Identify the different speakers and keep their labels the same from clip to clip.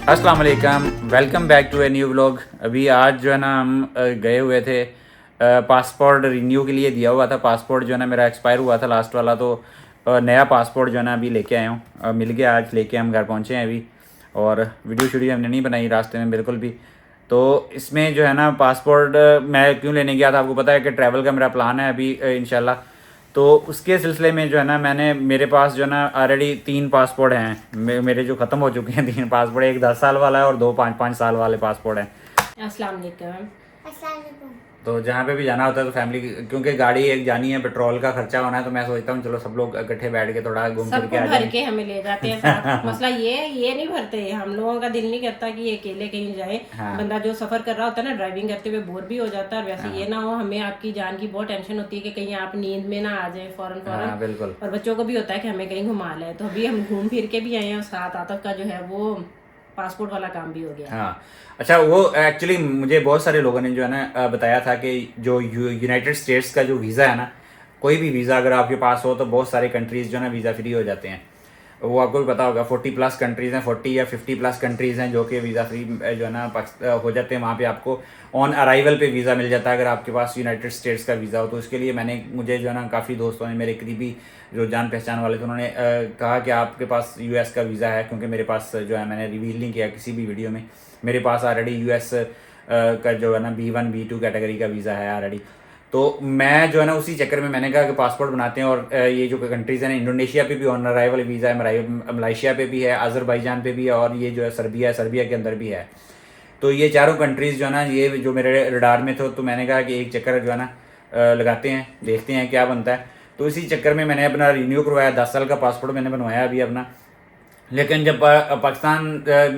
Speaker 1: अस्सलाम वालेकुम, welcome back to a new vlog. अभी आज जो है ना हम गए हुए थे पासपोर्ट रिन्यू के लिए दिया हुआ था। पासपोर्ट जो है ना मेरा एक्सपायर हुआ था लास्ट वाला, तो नया पासपोर्ट जो है ना अभी लेके आया हूँ। मिल गया आज, लेके हम घर पहुँचे हैं अभी। और वीडियो हमने नहीं बनाई रास्ते में बिल्कुल भी। तो इसमें जो है ना पासपोर्ट मैं क्यों लेने गया था, आपको पता है कि ट्रैवल का मेरा प्लान है अभी इंशाल्लाह। तो उसके सिलसिले में जो है ना मेरे पास जो है ना ऑलरेडी 3 पासपोर्ट हैं मेरे जो ख़त्म हो चुके हैं। 3 पासपोर्ट, एक 10 साल वाला है और 2 5 साल वाले पासपोर्ट हैं।
Speaker 2: अस्सलाम वालेकुम।
Speaker 1: तो जहाँ पे भी जाना होता है तो फैमिली, क्योंकि गाड़ी एक जानी है, पेट्रोल का खर्चा होना है, तो मैं सोचता हूँ चलो सब लोग इकट्ठे बैठ के थोड़ा घूम फिर के
Speaker 2: सबको
Speaker 1: आ
Speaker 2: भर
Speaker 1: जाए।
Speaker 2: के हमें ले जाते हैं साथ। मसला ये नहीं भरते, हम लोगों का दिल नहीं करता कि ये अकेले कहीं जाए।
Speaker 1: हाँ
Speaker 2: बंदा जो सफर कर रहा होता है ना, ड्राइविंग करते हुए बोर भी हो जाता है। और वैसे ये ना हो, हमें आपकी जान की बहुत टेंशन होती है कि कहीं आप नींद में ना आ जाए फौरन फौरन।
Speaker 1: हाँ बिल्कुल।
Speaker 2: और बच्चों को भी होता है कि हमें कहीं घुमा ले। तो अभी हम घूम फिर के भी आए हैं और साथ आतफ का जो है वो पासपोर्ट वाला काम भी हो गया।
Speaker 1: हाँ अच्छा, वो एक्चुअली मुझे बहुत सारे लोगों ने जो है ना बताया था कि जो यूनाइटेड स्टेट्स का जो वीज़ा है ना, कोई भी वीज़ा अगर आपके पास हो तो बहुत सारे कंट्रीज़ जो है ना वीज़ा फ्री हो जाते हैं। वो आपको भी पता होगा, 40+ कंट्रीज़ हैं, 40 या 50+ कंट्रीज़ हैं जो कि वीज़ा फ्री जो है ना हो जाते हैं। वहाँ पे आपको ऑन अराइवल पे वीज़ा मिल जाता है अगर आपके पास यूनाइटेड स्टेट्स का वीज़ा हो। तो इसके लिए मुझे जो है ना काफ़ी दोस्तों ने, मेरे करीबी जो जान पहचान वाले थे, उन्होंने कहा कि आपके पास यूएस का वीज़ा है, क्योंकि मेरे पास जो है, मैंने रिवील नहीं किया किसी भी वीडियो में, मेरे पास ऑलरेडी यूएस का जो है ना B1 B2 कैटेगरी का वीज़ा है ऑलरेडी। तो मैं जो है ना उसी चक्कर में मैंने कहा कि पासपोर्ट बनाते हैं। और ये जो कंट्रीज़ हैं ना, इंडोनेशिया पे भी ऑन अराइवल वीज़ा है, मलाइशिया पे भी है, अज़रबैजान पे भी है, और ये जो है सर्बिया के अंदर भी है। तो ये चारों कंट्रीज़ जो है ना, ये जो मेरे रडार में थे, तो मैंने कहा कि एक चक्कर जो है ना लगाते हैं, देखते हैं क्या बनता है। तो इसी चक्कर में मैंने अपना रिन्यू करवाया, 10 साल का पासपोर्ट मैंने बनवाया अभी अपना। लेकिन जब पाकिस्तान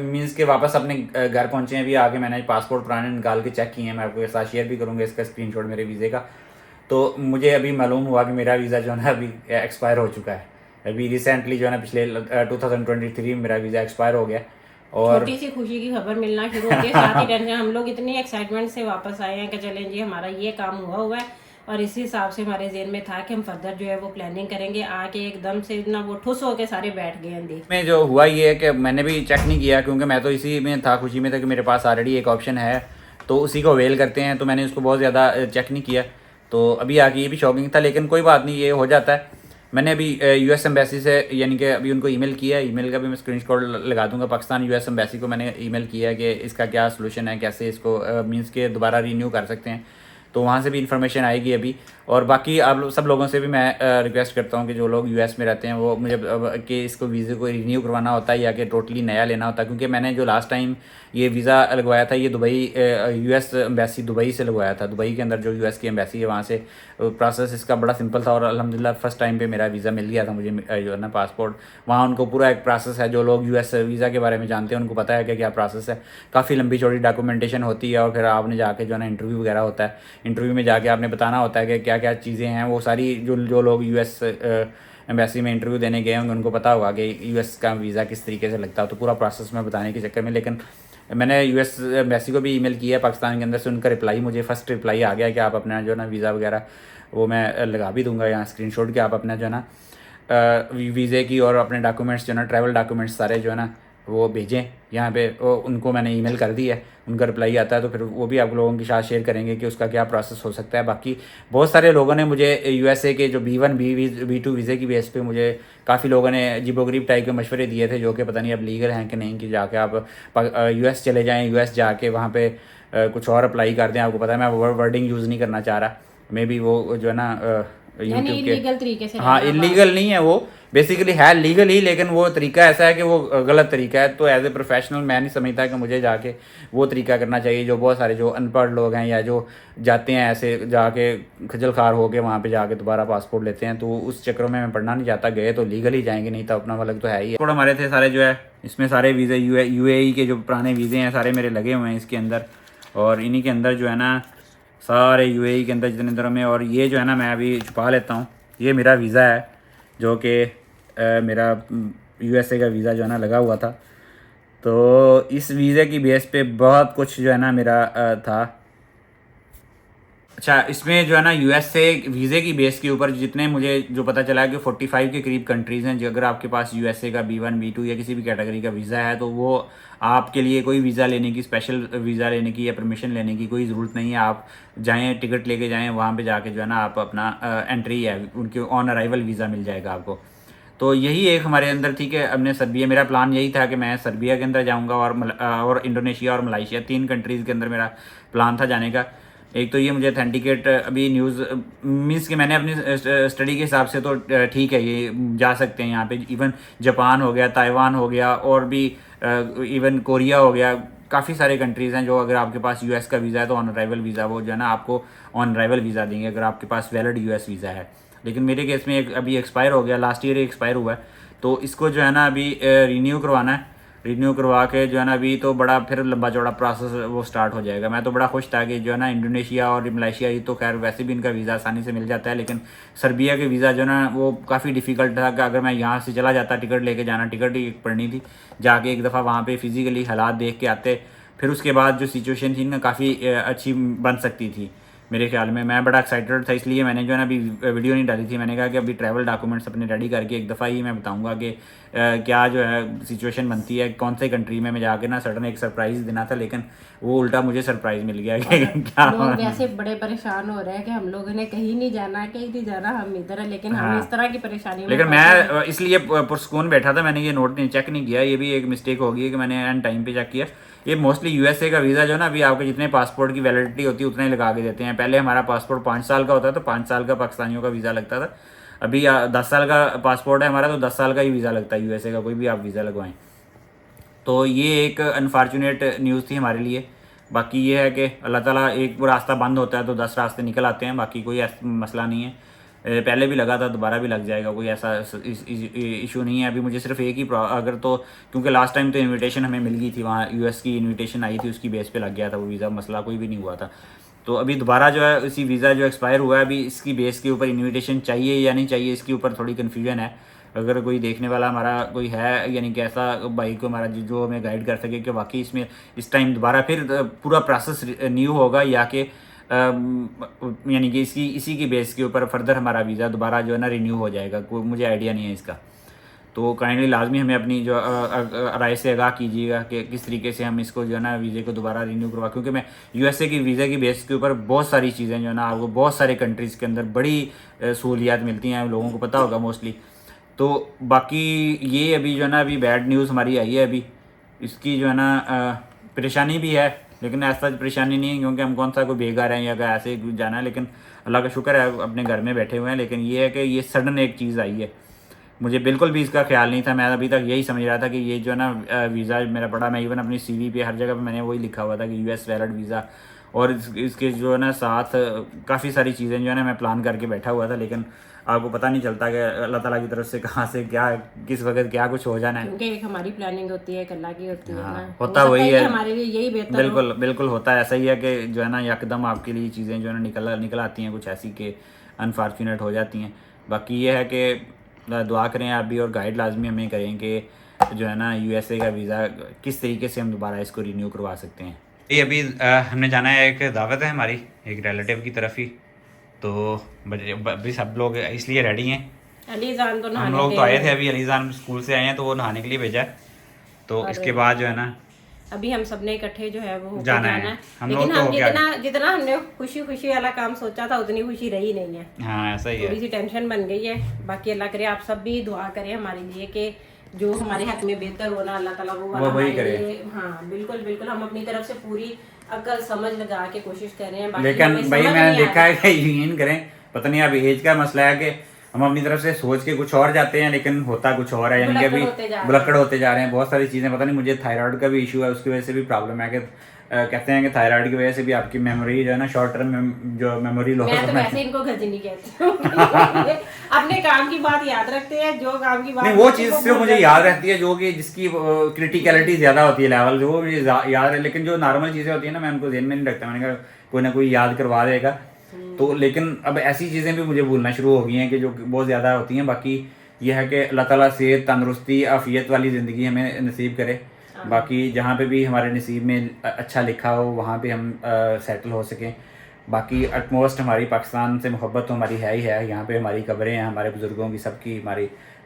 Speaker 1: मीन्स के वापस अपने घर पहुंचे हैं, अभी आगे मैंने पासपोर्ट पुराने निकाल के चेक किए हैं, मैं आपके साथ शेयर भी करूंगा इसका स्क्रीनशॉट मेरे वीज़े का। तो मुझे अभी मालूम हुआ कि मेरा वीज़ा जो है ना अभी एक्सपायर हो चुका है। अभी रिसेंटली जो है ना पिछले 2023 में मेरा वीज़ा एक्सपायर हो गया। और
Speaker 2: छोटी सी खुशी की खबर मिलना शुरू होती है, साथ ही टेंशन। हम लोग इतनी एक्साइटमेंट से वापस आए हैं कि चलें जी हमारा ये काम हुआ है। और इसी हिसाब से हमारे जेहन में था कि हम फर्दर जो है वो प्लानिंग करेंगे। आके एकदम से ना वो ठुस होके सारे बैठ गए हैं देख
Speaker 1: में जो हुआ ये है कि मैंने भी चेक नहीं किया, क्योंकि मैं तो इसी में था, खुशी में था कि मेरे पास ऑलरेडी एक ऑप्शन है, तो उसी को अवेल करते हैं। तो मैंने उसको बहुत ज़्यादा चेक नहीं किया। तो अभी आगे ये भी शॉकिंग था, लेकिन कोई बात नहीं, ये हो जाता है। मैंने अभी यूएस एम्बेसी से, यानी कि अभी उनको ईमेल किया है, ईमेल का भी मैं स्क्रीनशॉट लगा दूंगा। पाकिस्तान यूएस एम्बेसी को मैंने ईमेल किया है कि इसका क्या सोल्यूशन है, कैसे इसको मींस के दोबारा रीन्यू कर सकते हैं। तो वहाँ से भी इन्फॉर्मेशन आएगी अभी। और बाकी आप सब लोगों से भी मैं रिक्वेस्ट करता हूँ कि जो लोग यूएस में रहते हैं वो मुझे कि इसको वीज़े को रिन्यू करवाना होता है या कि टोटली नया लेना होता है। क्योंकि मैंने जो लास्ट टाइम ये वीज़ा लगवाया था, ये दुबई यूएस एम्बेसी दुबई से लगवाया था। दुबई के अंदर जो यूएस की एम्बेसी है वहाँ से प्रोसेस इसका बड़ा सिंपल था, और अल्हम्दुलिल्लाह फर्स्ट टाइम पे मेरा वीज़ा मिल गया था मुझे जो है ना पासपोर्ट। वहाँ उनको पूरा एक प्रोसेस है, जो लोग यूएस वीज़ा के बारे में जानते हैं उनको पता है कि क्या प्रोसेस है। काफ़ी लंबी चौड़ी डॉक्यूमेंटेशन होती है, और फिर आपने जाके जो है ना इंटरव्यू वगैरह होता है। इंटरव्यू में जाके आपने बताना होता है कि क्या क्या चीज़ें हैं। वो सारी जो लोग यूएस एम्बेसी में इंटरव्यू देने गए होंगे उनको पता होगा कि यूएस का वीज़ा किस तरीके से लगता है। तो पूरा प्रोसेस में बताने के चक्कर में, लेकिन मैंने यूएस एम्बेसी को भी ईमेल किया है पाकिस्तान के अंदर से, उनका रिप्लाई मुझे फर्स्ट रिप्लाई आ गया कि आप अपना जो है ना वीज़ा वगैरह वो मैं लगा भी दूंगा यहाँ स्क्रीनशॉट के, आप अपना जो है ना वीज़े की और अपने डॉक्यूमेंट्स जो है ना, ट्रैवल डॉक्यूमेंट्स सारे जो है ना वो भेजें यहाँ पे। वो उनको मैंने ईमेल कर दी है, उनका रिप्लाई आता है तो फिर वो भी आप लोगों के साथ शेयर करेंगे कि उसका क्या प्रोसेस हो सकता है। बाकी बहुत सारे लोगों ने मुझे यूएसए के जो B1 B2 वीज़े की बेस पे मुझे काफ़ी लोगों ने अजीबोगरीब टाइप के मशवरे दिए थे, जो कि पता नहीं अब लीगल हैं कि नहीं, कि जाके आप यूएस चले जाएँ, यूएस जाके वहाँ पे कुछ और अप्लाई कर दें। आपको पता है मैं वर्डिंग यूज़ नहीं करना चाह रहा, मे बी वो जो है ना
Speaker 2: यानी
Speaker 1: यूट्यूब के,
Speaker 2: इलीगल तरीके से
Speaker 1: हाँ
Speaker 2: रहना। अब
Speaker 1: इलीगल नहीं है वो, बेसिकली है लीगल ही, लेकिन वो तरीका ऐसा है कि वो गलत तरीका है। तो एज ए प्रोफेशनल मैं नहीं समझता कि मुझे जाके वो तरीका करना चाहिए जो बहुत सारे जो अनपढ़ लोग हैं या जो जाते हैं ऐसे जाके खजल खार होके वहाँ पे जाके दोबारा पासपोर्ट लेते हैं। तो उस चक्रों में मैं पढ़ना नहीं चाहता, गए तो लीगल ही जाएंगे, नहीं तो अपना वालग तो है ही। थोड़ा हमारे थे सारे जो है इसमें सारे वीज़े यूएई के जो पुराने वीज़े हैं सारे मेरे लगे हुए हैं इसके अंदर, और इन्हीं के अंदर जो है ना सारे यूएई के अंदर जितने दिनों में। और ये जो है ना मैं अभी छुपा लेता हूँ, ये मेरा वीज़ा है जो कि मेरा यूएसए का वीज़ा जो है ना लगा हुआ था। तो इस वीज़े की बेस पे बहुत कुछ जो है ना मेरा था अच्छा, इसमें जो है ना यूएस से वीज़े की बेस के ऊपर जितने मुझे जो पता चला है कि 45 के करीब कंट्रीज़ हैं, जो अगर आपके पास यूएसए का B1 B2 या किसी भी कैटेगरी का वीज़ा है तो वो आपके लिए कोई वीज़ा लेने की, स्पेशल वीज़ा लेने की या परमिशन लेने की कोई ज़रूरत नहीं है। आप जाएँ, टिकट लेके जाएँ, वहाँ पे जाके जो है ना आप अपना एंट्री है उनके ऑन अराइवल वीज़ा मिल जाएगा आपको। तो यही एक हमारे अंदर, ठीक है, हमने सर्बिया, मेरा प्लान यही था कि मैं सर्बिया के अंदर जाऊंगा और इंडोनेशिया और मलाइशिया, 3 कंट्रीज़ के अंदर मेरा प्लान था जाने का। एक तो ये मुझे ऑथेंटिकेट अभी न्यूज़ मीन्स कि मैंने अपनी स्टडी के हिसाब से तो ठीक है, ये जा सकते हैं यहाँ पे। इवन जापान हो गया, ताइवान हो गया, और भी इवन कोरिया हो गया, काफ़ी सारे कंट्रीज़ हैं जो अगर आपके पास यूएस का वीज़ा है तो ऑन अराइवल वीज़ा वो जो है ना आपको ऑन अराइवल वीज़ा देंगे अगर आपके पास वैलिड यूएस वीज़ा है। लेकिन मेरे केस में अभी एक्सपायर हो गया, लास्ट ईयर एक्सपायर हुआ है, तो इसको जो है ना अभी रिन्यू करवाना है। रिन्यू करवा के जो है ना अभी तो बड़ा फिर लंबा चौड़ा प्रोसेस वो स्टार्ट हो जाएगा। मैं तो बड़ा खुश था कि जो है ना इंडोनेशिया और मलेशिया, ये तो खैर वैसे भी इनका वीज़ा आसानी से मिल जाता है, लेकिन सर्बिया के वीज़ा जो है ना वो काफ़ी डिफ़िकल्ट था कि अगर मैं यहाँ से चला जाता, टिकट लेके जाना, टिकट ही पड़नी थी, जाके एक दफ़ा वहाँ पे फिज़िकली हालात देख के आते, फिर उसके बाद जो सिचुएशन थी ना काफ़ी अच्छी बन सकती थी मेरे ख्याल में। मैं बड़ा एक्साइटेड था, इसलिए मैंने जो है ना अभी वीडियो नहीं डाली थी। मैंने कहा कि अभी ट्रैवल डॉक्यूमेंट्स अपने रेडी करके एक दफ़ा ही मैं बताऊंगा कि क्या जो है सिचुएशन बनती है, कौन से कंट्री में मैं जाके ना सडन एक सरप्राइज़ देना था, लेकिन वो उल्टा मुझे सरप्राइज़ मिल गया कि क्या
Speaker 2: लोग वैसे बड़े परेशान हो रहे हैं कि हम लोगों ने कहीं नहीं जाना, कहीं नहीं जाना, हम इधर है, लेकिन हम इस तरह की परेशानी में
Speaker 1: लेकिन मैं इसलिए पुरस्कून बैठा था, मैंने ये नोट नहीं चेक नहीं किया। ये भी एक मिस्टेक होगी कि मैंने एंड टाइम पे चेक किया। ये मोस्टली यूएसए का वीज़ा जो है ना अभी आपके जितने पासपोर्ट की वैलिडिटी होती है उतना ही लगा के देते हैं। पहले हमारा पासपोर्ट 5 साल का होता है तो 5 साल का पाकिस्तानियों का वीज़ा लगता था। अभी 10 साल का पासपोर्ट है हमारा तो 10 साल का ही वीज़ा लगता है यूएसए का, कोई भी आप वीज़ा लगवाएं। तो ये एक अनफॉर्चुनेट न्यूज़ थी हमारे लिए। बाकी ये है कि अल्लाह ताला, एक रास्ता बंद होता है तो 10 रास्ते निकल आते हैं, बाकी कोई ऐसा मसला नहीं है। पहले भी लगा था, दोबारा भी लग जाएगा, कोई ऐसा इशू नहीं है। अभी मुझे सिर्फ एक ही अगर तो, क्योंकि लास्ट टाइम तो इनविटेशन हमें मिल गई थी, वहाँ यूएस की इनविटेशन आई थी, उसकी बेस पे लग गया था वो वीज़ा, मसला कोई भी नहीं हुआ था। तो अभी दोबारा जो है इसी वीज़ा जो एक्सपायर हुआ है, अभी इसकी बेस के ऊपर इन्विटेशन चाहिए या नहीं चाहिए, इसके ऊपर थोड़ी कन्फ्यूजन है। अगर कोई देखने वाला हमारा कोई है, यानी कि ऐसा भाई को हमारा जो हमें गाइड कर सके कि वाकई इसमें इस टाइम दोबारा फिर पूरा प्रोसेस न्यू होगा या कि यानी कि इसी की बेस के ऊपर फर्दर हमारा वीज़ा दोबारा जो है ना रिन्यू हो जाएगा, कोई मुझे आइडिया नहीं है इसका। तो काइंडली लाजमी हमें अपनी जो राय से आगाह कीजिएगा कि किस तरीके से हम इसको जो है ना वीज़े को दोबारा रिन्यू करवा, क्योंकि मैं यूएसए की वीज़ा की बेस के ऊपर बहुत सारी चीज़ें जो है ना आपको बहुत सारे कंट्रीज़ के अंदर बड़ी सहूलियात मिलती हैं, लोगों को पता होगा मोस्टली। तो बाकी ये अभी जो है ना अभी बैड न्यूज़ हमारी आई है अभी, इसकी जो है ना परेशानी भी है, लेकिन ऐसा परेशानी नहीं है क्योंकि हम कौन सा कोई बेकार हैं या ऐसे जाना है, लेकिन अल्लाह का शुक्र है अपने घर में बैठे हुए हैं। लेकिन ये है कि ये सडन एक चीज़ आई है, मुझे बिल्कुल भी इसका ख्याल नहीं था। मैं अभी तक यही समझ रहा था कि ये जो है ना वीज़ा मेरा पड़ा, मैं इवन अपनी सीवी पे हर जगह पे मैंने वही लिखा हुआ था कि यूएस वैलिड वीज़ा, और इसके जो है ना साथ काफ़ी सारी चीज़ें जो है ना मैं प्लान करके बैठा हुआ था, लेकिन आपको पता नहीं चलता कि अल्लाह ताला की तरफ से कहाँ से क्या किस वक्त क्या कुछ हो जाना है,
Speaker 2: क्योंकि एक हमारी प्लानिंग होती है, एक अल्लाह की होती है ना,
Speaker 1: होता वही है
Speaker 2: हमारे लिए यही बेहतर
Speaker 1: बिल्कुल बिल्कुल होता है। ऐसा ही है कि जो है ना यकदम आपके लिए चीज़ें जो है ना निकल आती हैं कुछ ऐसी कि अनफॉर्चुनेट हो जाती हैं। बाकी ये है कि दुआ करें आप भी, और गाइड लाजमी हमें करें कि जो है ना यूएसए का वीज़ा किस तरीके से हम दोबारा इसको रिन्यू करवा सकते हैं। ये अभी हमने जाना है, एक दावत है हमारी एक रिलेटिव की तरफ ही, तो अभी सब लोग इसलिए रेडी हैं।
Speaker 2: अलीजान तो
Speaker 1: हम लोग तो आए थे, अभी अलीजान स्कूल से आए हैं तो वो नहाने के लिए भेजा है, तो इसके बाद जो है ना
Speaker 2: अभी हम सबने इकट्ठे जो है वो
Speaker 1: जाना है।
Speaker 2: लेकिन हम जितना हमने खुशी खुशी वाला काम सोचा था उतनी खुशी रही नहीं है।
Speaker 1: हाँ ऐसा ही है,
Speaker 2: थोड़ी सी टेंशन बन गई है। बाकी अल्लाह करे आप सब भी दुआ करें हमारे लिए कि जो हमारे हक में बेहतर होना अल्लाह ताला वो वही करे। हाँ बिल्कुल बिल्कुल, हम अपनी तरफ से पूरी अकल समझ लगा के कोशिश कर रहे हैं।
Speaker 1: लेकिन भाई मैंने देखा है कि यकीन करें, पता नहीं अब एज का मसला है कि हम अपनी तरफ से सोच के कुछ और जाते हैं लेकिन होता कुछ और है, यानी कि अभी बुलक्कड़ होते जा रहे हैं बहुत सारी चीज़ें। पता नहीं मुझे थायराइड का भी इशू है, उसकी वजह से भी प्रॉब्लम है कि कहते हैं कि थायराइड की वजह से भी आपकी मेमोरी जो है ना शॉर्ट टर्म जो मेमोरी लॉस
Speaker 2: है। मैं तो वैसे इनको गजनी कहती हूँ अपने काम की बात याद रखते हैं, जो काम की बात
Speaker 1: नहीं वो चीज़ सिर्फ मुझे याद रहती है जो कि जिसकी क्रिटिकलिटी ज़्यादा होती है, लेवल जो मुझे याद है, लेकिन जो नॉर्मल चीज़ें होती है ना मैं उनको ध्यान में नहीं रखता। मैंने कहा कोई ना कोई याद करवा देगा, तो लेकिन अब ऐसी चीज़ें भी मुझे भूलना शुरू हो गई हैं कि जो बहुत ज़्यादा होती हैं। बाकी यह है कि अल्लाह ताला सेहत तंदुरुस्ती आफियत वाली ज़िंदगी हमें नसीब करे। बाकी जहाँ पे भी हमारे नसीब में अच्छा लिखा हो वहाँ पे हम सेटल हो सकें। बाकी अटमोस्ट हमारी पाकिस्तान से मोहब्बत तो हमारी है ही है। यहाँ पे हमारी कब्रें हैं हमारे बुजुर्गों की, सबकी,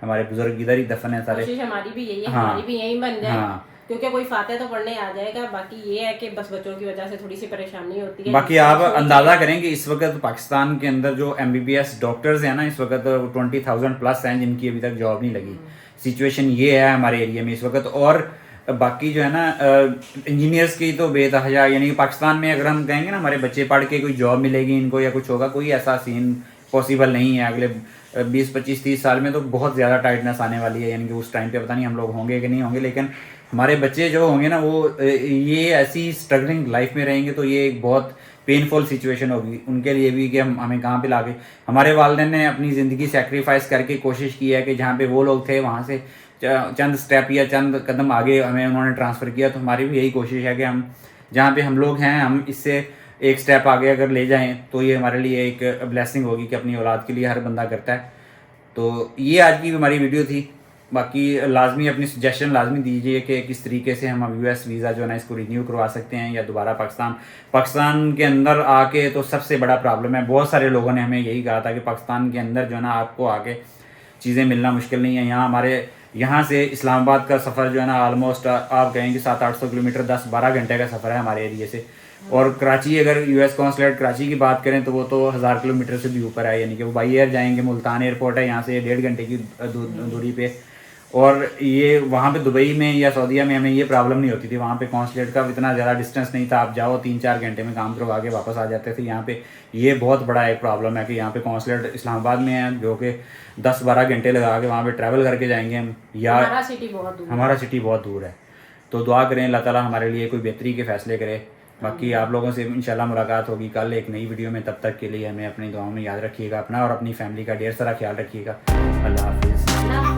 Speaker 1: हमारे बुजुर्ग इधर ही दफन है सारे।
Speaker 2: कोशिश हमारी भी यही है,
Speaker 1: हाँ,
Speaker 2: हमारी भी यही बन जाए।
Speaker 1: हाँ,
Speaker 2: क्योंकि कोई फाते तो पढ़ने आ जाएगा, बाकी ये है कि बस बच्चों की वजह से थोड़ी सी परेशानी होती है।
Speaker 1: बाकी आप अंदाजा करें कि इस वक्त पाकिस्तान के अंदर जो MBBS डॉक्टर्स हैं ना, इस वक्त 20,000 प्लस हैं जिनकी अभी तक जॉब नहीं लगी। सिचुएशन ये है हमारे एरिया में इस वक्त। और बाकी जो है ना इंजीनियर्स की तो बेतहाशा, यानी कि पाकिस्तान में अगर हम कहेंगे ना हमारे बच्चे पढ़ के कोई जॉब मिलेगी इनको या कुछ होगा, कोई ऐसा सीन पॉसिबल नहीं है। अगले 20, 25, 30 साल में तो बहुत ज़्यादा टाइटनेस आने वाली है, यानी कि उस टाइम पे पता नहीं हम लोग होंगे कि नहीं होंगे, लेकिन हमारे बच्चे जो होंगे ना वो ये ऐसी स्ट्रगलिंग लाइफ में रहेंगे, तो ये एक बहुत पेनफुल सिचुएशन होगी उनके लिए भी कि हमें कहाँ पे लाके। हमारे वालिदैन ने अपनी ज़िंदगी सेक्रीफाइस करके कोशिश की है कि जहाँ पे वो लोग थे वहाँ से चंद स्टेप या चंद कदम आगे हमें उन्होंने ट्रांसफ़र किया। तो हमारी भी यही कोशिश है कि हम जहाँ पे हम लोग हैं हम इससे एक स्टेप आगे अगर ले जाएं तो ये हमारे लिए एक ब्लेसिंग होगी कि अपनी औलाद के लिए हर बंदा करता है। तो ये आज की हमारी वीडियो थी। बाकी लाजमी अपनी सजेशन लाजमी दीजिए कि किस तरीके से हम US वीज़ा जो है ना इसको रिन्यू करवा सकते हैं या दोबारा पाकिस्तान के अंदर आके। तो सबसे बड़ा प्रॉब्लम है, बहुत सारे लोगों ने हमें यही कहा था कि पाकिस्तान के अंदर जो है ना आपको आके चीज़ें मिलना मुश्किल नहीं है। यहाँ से इस्लामाबाद का सफ़र जो है ना ऑलमोस्ट आप कहेंगे 700-800 किलोमीटर, 10-12 घंटे का सफ़र है हमारे एरिया से। और कराची, अगर US कॉन्सुलेट कराची की बात करें तो वो तो 1000 किलोमीटर से भी ऊपर है, यानी कि वो बाई एयर जाएंगे। मुल्तान एयरपोर्ट है यहाँ से 1.5 घंटे की दूरी पे। और ये वहाँ पे दुबई में या सऊदीया में हमें ये प्रॉब्लम नहीं होती थी, वहाँ पे कॉन्सुलेट का इतना ज़्यादा डिस्टेंस नहीं था, आप जाओ 3-4 घंटे में काम करवा के वापस आ जाते थे। यहाँ पे ये बहुत बड़ा एक प्रॉब्लम है कि यहाँ पे कॉन्सुलेट इस्लामाबाद में है जो कि 10-12 घंटे लगा के वहाँ पे ट्रैवल करके जाएंगे हम, या हमारा सिटी बहुत दूर है। तो दुआ करें अल्लाह ताला हमारे लिए कोई बेहतरी के फैसले करे। बाकी आप लोगों से इंशाल्लाह मुलाकात होगी कल एक नई वीडियो में। तब तक के लिए हमें अपनी दुआओं में याद रखिएगा अपना और अपनी फैमिली का ढेर सारा ख्याल रखिएगा। अल्लाह हाफिज़।